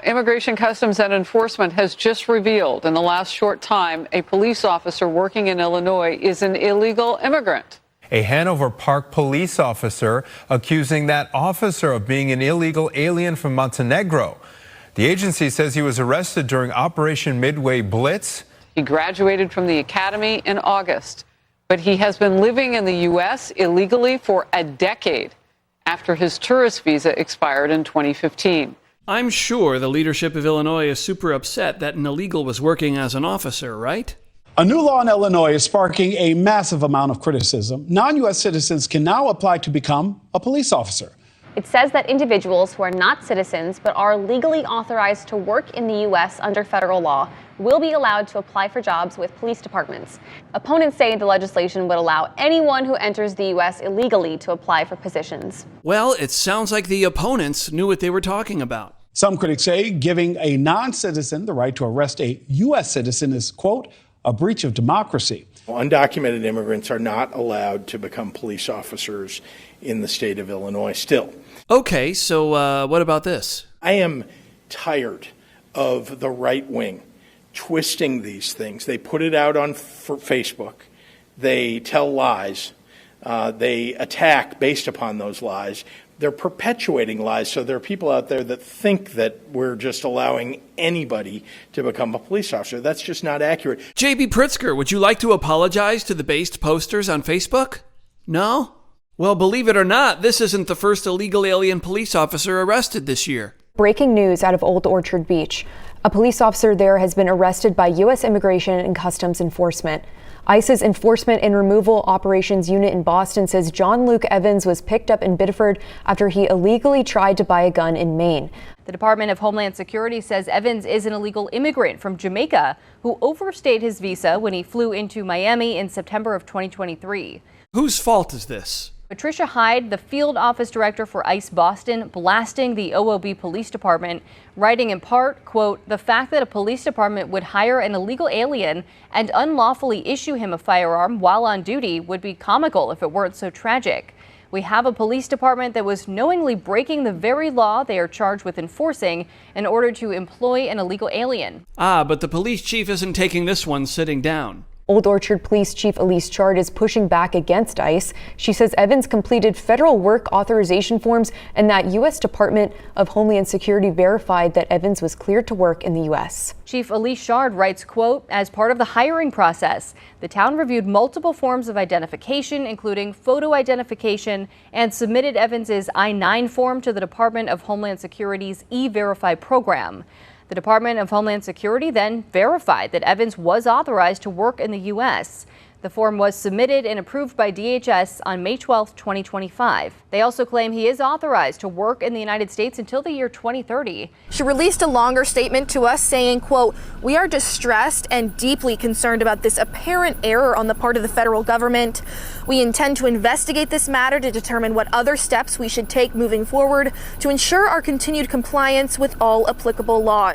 Immigration Customs and Enforcement has just revealed in the last short time a police officer working in Illinois is an illegal immigrant. A Hanover Park police officer accusing that officer of being an illegal alien from Montenegro. The agency says he was arrested during Operation Midway Blitz. He graduated from the academy in August, but he has been living in the U.S. illegally for a decade after his tourist visa expired in 2015. I'm sure the leadership of Illinois is super upset that an illegal was working as an officer, right? A new law in Illinois is sparking a massive amount of criticism. Non-U.S. citizens can now apply to become a police officer. It says that individuals who are not citizens but are legally authorized to work in the U.S. under federal law will be allowed to apply for jobs with police departments. Opponents say the legislation would allow anyone who enters the U.S. illegally to apply for positions. Well, it sounds like the opponents knew what they were talking about. Some critics say giving a non-citizen the right to arrest a U.S. citizen is, quote, a breach of democracy. Undocumented immigrants are not allowed to become police officers in the state of Illinois still. Okay, so what about this? I am tired of the right wing twisting these things. They put it out on Facebook. They tell lies. They attack based upon those lies. They're perpetuating lies. So there are people out there that think that we're just allowing anybody to become a police officer. That's just not accurate. J.B. Pritzker, would you like to apologize to the based posters on Facebook? No? Well, believe it or not, this isn't the first illegal alien police officer arrested this year. Breaking news out of Old Orchard Beach. A police officer there has been arrested by U.S. Immigration and Customs Enforcement. ICE's Enforcement and Removal Operations Unit in Boston says John Luke Evans was picked up in Biddeford after he illegally tried to buy a gun in Maine. The Department of Homeland Security says Evans is an illegal immigrant from Jamaica who overstayed his visa when he flew into Miami in September of 2023. Whose fault is this? Patricia Hyde, the field office director for ICE Boston, blasting the OOB Police Department, writing in part, quote, "The fact that a police department would hire an illegal alien and unlawfully issue him a firearm while on duty would be comical if it weren't so tragic. We have a police department that was knowingly breaking the very law they are charged with enforcing in order to employ an illegal alien." But the police chief isn't taking this one sitting down. Old Orchard Police Chief Elise Chard is pushing back against ICE. She says Evans completed federal work authorization forms and that U.S. Department of Homeland Security verified that Evans was cleared to work in the U.S. Chief Elise Chard writes, quote, "As part of the hiring process, the town reviewed multiple forms of identification, including photo identification, and submitted Evans's I-9 form to the Department of Homeland Security's E-Verify program. The Department of Homeland Security then verified that Evans was authorized to work in the U.S. The form was submitted and approved by DHS on May 12, 2025. They also claim he is authorized to work in the United States until the year 2030. She released a longer statement to us saying, quote, "We are distressed and deeply concerned about this apparent error on the part of the federal government. We intend to investigate this matter to determine what other steps we should take moving forward to ensure our continued compliance with all applicable laws."